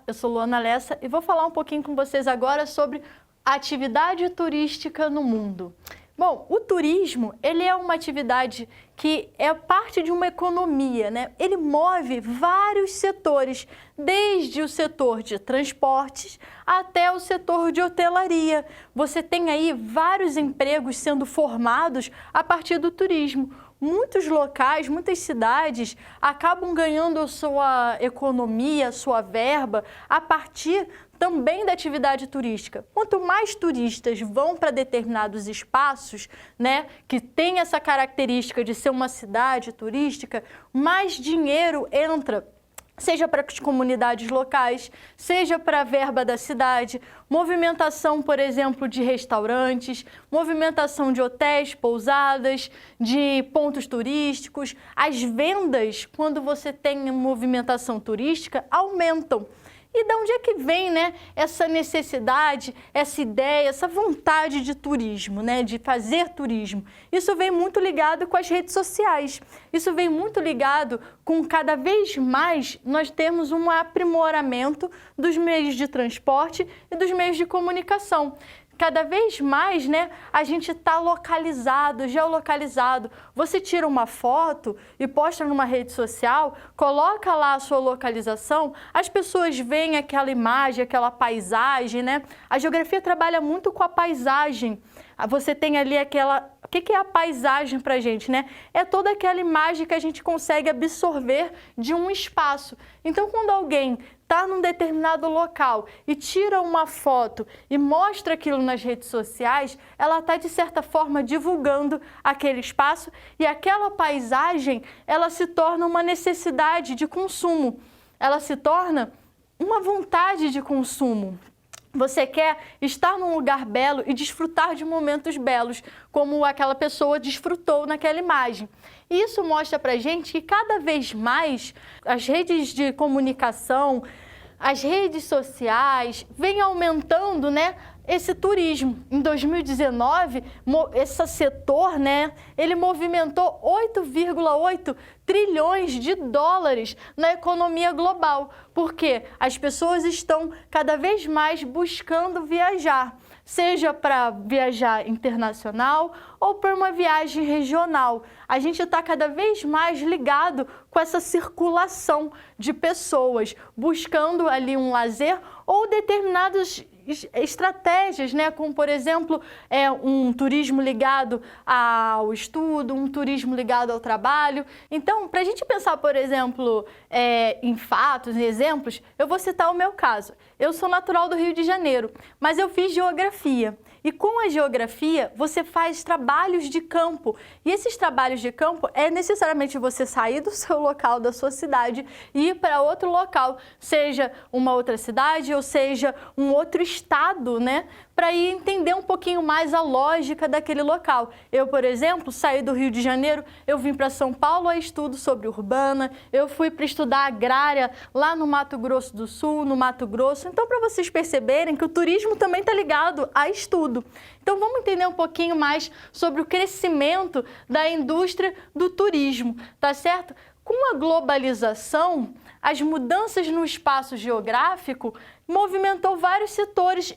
eu sou Luana Lessa e vou falar um pouquinho com vocês agora sobre atividade turística no mundo. Bom, o turismo, ele é uma atividade que é parte de uma economia, né? Ele move vários setores, desde o setor de transportes até o setor de hotelaria. Você tem aí vários empregos sendo formados a partir do turismo. Muitos locais, muitas cidades acabam ganhando a sua economia, a sua verba a partir também da atividade turística. Quanto mais turistas vão para determinados espaços, né, que tem essa característica de ser uma cidade turística, mais dinheiro entra, seja para as comunidades locais, seja para a verba da cidade, movimentação, por exemplo, de restaurantes, movimentação de hotéis, pousadas, de pontos turísticos. As vendas, quando você tem movimentação turística, aumentam. E de onde é que vem, né, essa necessidade, essa ideia, essa vontade de turismo, né, de fazer turismo? Isso vem muito ligado com as redes sociais. Isso vem muito ligado com cada vez mais nós temos um aprimoramento dos meios de transporte e dos meios de comunicação. Cada vez mais, né, a gente está localizado, geolocalizado. Você tira uma foto e posta numa rede social, coloca lá a sua localização, as pessoas veem aquela imagem, aquela paisagem, né? A geografia trabalha muito com a paisagem. Você tem ali aquela... O que é a paisagem para a gente, né? É toda aquela imagem que a gente consegue absorver de um espaço. Então, quando alguém está num determinado local e tira uma foto e mostra aquilo nas redes sociais, ela está, de certa forma, divulgando aquele espaço e aquela paisagem, ela se torna uma necessidade de consumo. Ela se torna uma vontade de consumo. Você quer estar num lugar belo e desfrutar de momentos belos, como aquela pessoa desfrutou naquela imagem. E isso mostra pra gente que cada vez mais as redes de comunicação, as redes sociais vêm aumentando, né, esse turismo. Em 2019, esse setor, né, ele movimentou 8,8 trilhões de dólares na economia global, porque as pessoas estão cada vez mais buscando viajar, seja para viajar internacional ou para uma viagem regional. A gente está cada vez mais ligado com essa circulação de pessoas, buscando ali um lazer ou determinadas estratégias, né? Como, por exemplo, um turismo ligado ao estudo, um turismo ligado ao trabalho. Então, para a gente pensar, por exemplo, em fatos, em exemplos, eu vou citar o meu caso. Eu sou natural do Rio de Janeiro, mas eu fiz geografia. E com a geografia, você faz trabalhos de campo. E esses trabalhos de campo é necessariamente você sair do seu local, da sua cidade, e ir para outro local, seja uma outra cidade ou seja um outro estado, né? Para ir entender um pouquinho mais a lógica daquele local. Eu, por exemplo, saí do Rio de Janeiro, eu vim para São Paulo a estudo sobre urbana, eu fui para estudar agrária lá no Mato Grosso do Sul, no Mato Grosso. Então, para vocês perceberem que o turismo também está ligado a estudo. Então, vamos entender um pouquinho mais sobre o crescimento da indústria do turismo, tá certo? Com a globalização, as mudanças no espaço geográfico movimentou vários setores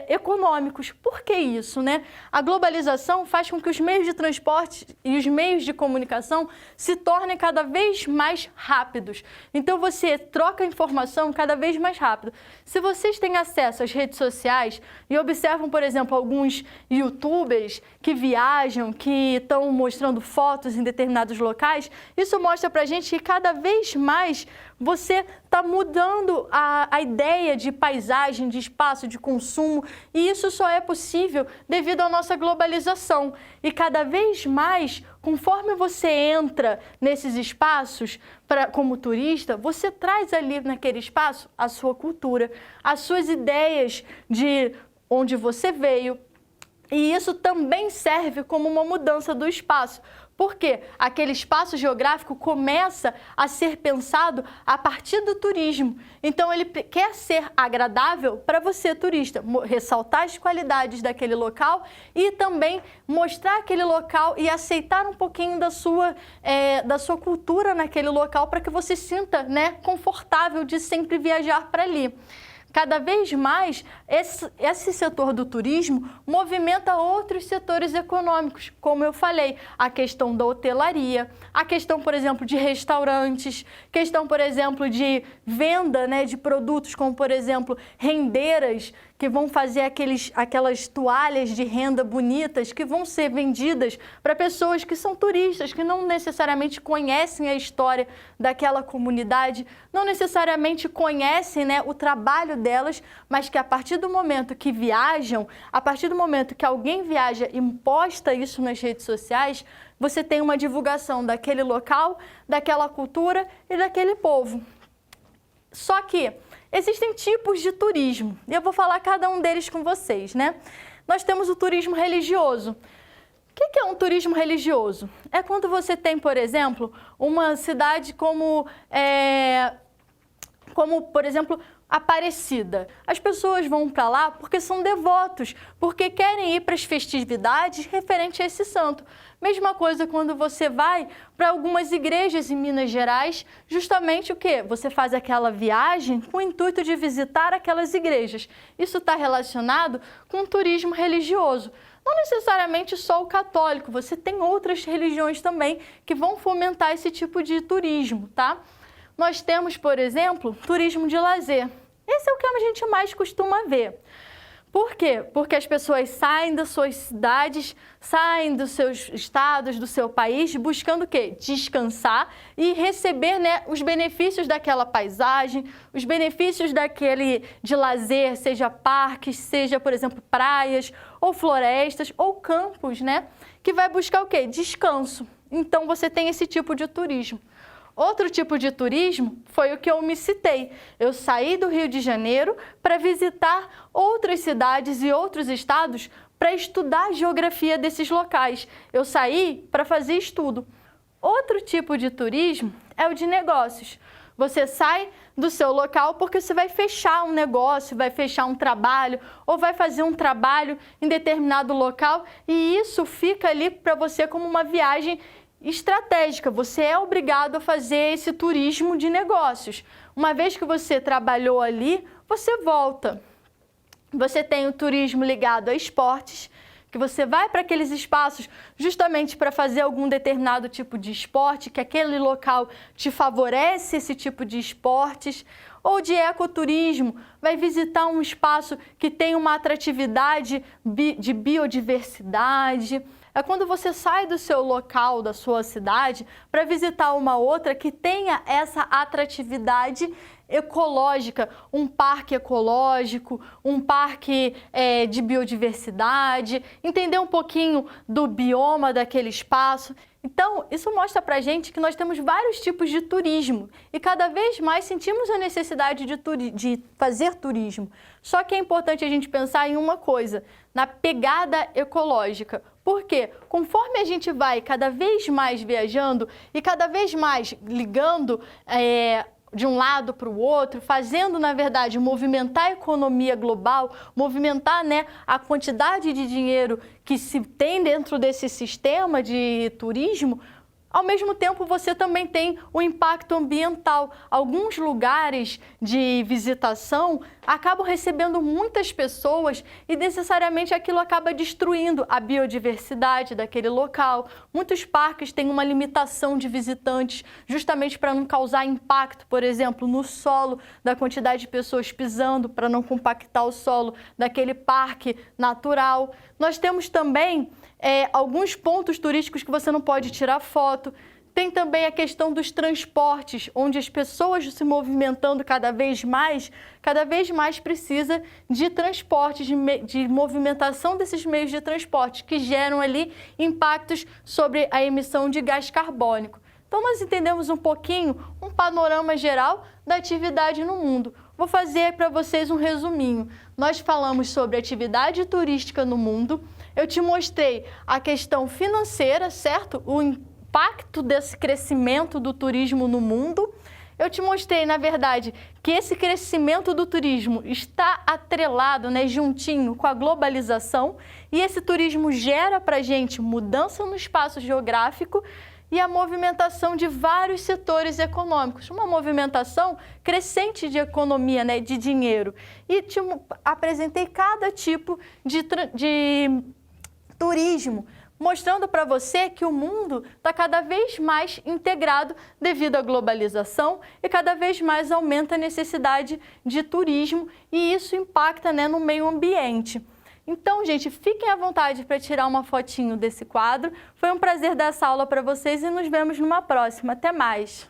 econômicos. Por que isso, né? A globalização faz com que os meios de transporte e os meios de comunicação se tornem cada vez mais rápidos. Então, você troca informação cada vez mais rápido. Se vocês têm acesso às redes sociais e observam, por exemplo, alguns youtubers que viajam, que estão mostrando fotos em determinados locais, isso mostra pra gente que cada vez mais você está mudando a ideia de paisagem, de espaço, de consumo, e isso só é possível devido à nossa globalização. E cada vez mais, conforme você entra nesses espaços como turista, você traz ali naquele espaço a sua cultura, as suas ideias de onde você veio, E isso também serve como uma mudança do espaço. Porque aquele espaço geográfico começa a ser pensado a partir do turismo. Então, ele quer ser agradável para você, turista, ressaltar as qualidades daquele local e também mostrar aquele local e aceitar um pouquinho da sua cultura naquele local para que você se sinta, né, confortável de sempre viajar para ali. Cada vez mais, esse setor do turismo movimenta outros setores econômicos, como eu falei, a questão da hotelaria, a questão, por exemplo, de restaurantes, questão, por exemplo, de venda, né, de produtos como, por exemplo, rendeiras, que vão fazer aquelas toalhas de renda bonitas que vão ser vendidas para pessoas que são turistas, que não necessariamente conhecem a história daquela comunidade, não necessariamente conhecem, né, o trabalho delas, mas que a partir do momento que viajam, a partir do momento que alguém viaja e posta isso nas redes sociais, você tem uma divulgação daquele local, daquela cultura e daquele povo. Só que existem tipos de turismo, e eu vou falar cada um deles com vocês, né? Nós temos o turismo religioso. O que é um turismo religioso? É quando você tem, por exemplo, uma cidade como, por exemplo, Aparecida. As pessoas vão para lá porque são devotos, porque querem ir para as festividades referentes a esse santo. Mesma coisa quando você vai para algumas igrejas em Minas Gerais, justamente o quê? Você faz aquela viagem com o intuito de visitar aquelas igrejas. Isso está relacionado com o turismo religioso. Não necessariamente só o católico, você tem outras religiões também que vão fomentar esse tipo de turismo, tá? Nós temos, por exemplo, turismo de lazer. Esse é o que a gente mais costuma ver. Por quê? Porque as pessoas saem das suas cidades, saem dos seus estados, do seu país, buscando o quê? Descansar e receber, né, os benefícios daquela paisagem, os benefícios de lazer, seja parques, seja, por exemplo, praias, ou florestas, ou campos, né? Que vai buscar o quê? Descanso. Então, você tem esse tipo de turismo. Outro tipo de turismo foi o que eu me citei. Eu saí do Rio de Janeiro para visitar outras cidades e outros estados para estudar a geografia desses locais. Eu saí para fazer estudo. Outro tipo de turismo é o de negócios. Você sai do seu local porque você vai fechar um negócio, vai fechar um trabalho ou vai fazer um trabalho em determinado local e isso fica ali para você como uma viagem estratégica, você é obrigado a fazer esse turismo de negócios. Uma vez que você trabalhou ali, você volta. Você tem o turismo ligado a esportes, que você vai para aqueles espaços justamente para fazer algum determinado tipo de esporte, que aquele local te favorece esse tipo de esportes. Ou de ecoturismo, vai visitar um espaço que tem uma atratividade de biodiversidade. É quando você sai do seu local, da sua cidade, para visitar uma outra que tenha essa atratividade ecológica, um parque ecológico, um parque de biodiversidade, entender um pouquinho do bioma daquele espaço. Então, isso mostra pra gente que nós temos vários tipos de turismo e cada vez mais sentimos a necessidade de fazer turismo. Só que é importante a gente pensar em uma coisa, na pegada ecológica. Por quê? Conforme a gente vai cada vez mais viajando e cada vez mais ligando de um lado para o outro, fazendo, na verdade, movimentar a economia global, movimentar, né, a quantidade de dinheiro que se tem dentro desse sistema de turismo, ao mesmo tempo você também tem o impacto ambiental. Alguns lugares de visitação acabam recebendo muitas pessoas e necessariamente aquilo acaba destruindo a biodiversidade daquele local. Muitos parques têm uma limitação de visitantes justamente para não causar impacto, por exemplo, no solo, da quantidade de pessoas pisando, para não compactar o solo daquele parque natural. Nós temos também alguns pontos turísticos que você não pode tirar foto. Tem também a questão dos transportes, onde as pessoas se movimentando cada vez mais precisa de transportes, de movimentação desses meios de transporte, que geram ali impactos sobre a emissão de gás carbônico. Então, nós entendemos um pouquinho, um panorama geral da atividade no mundo. vou fazer para vocês um resuminho. Nós falamos sobre atividade turística no mundo, eu te mostrei a questão financeira, certo? O impacto desse crescimento do turismo no mundo. Eu te mostrei, na verdade, que esse crescimento do turismo está atrelado, né, juntinho com a globalização, e esse turismo gera para a gente mudança no espaço geográfico e a movimentação de vários setores econômicos, uma movimentação crescente de economia, né, de dinheiro. E te apresentei cada tipo de turismo, mostrando para você que o mundo está cada vez mais integrado devido à globalização e cada vez mais aumenta a necessidade de turismo e isso impacta, né, no meio ambiente. Então, gente, fiquem à vontade para tirar uma fotinho desse quadro. Foi um prazer dar essa aula para vocês e nos vemos numa próxima. Até mais!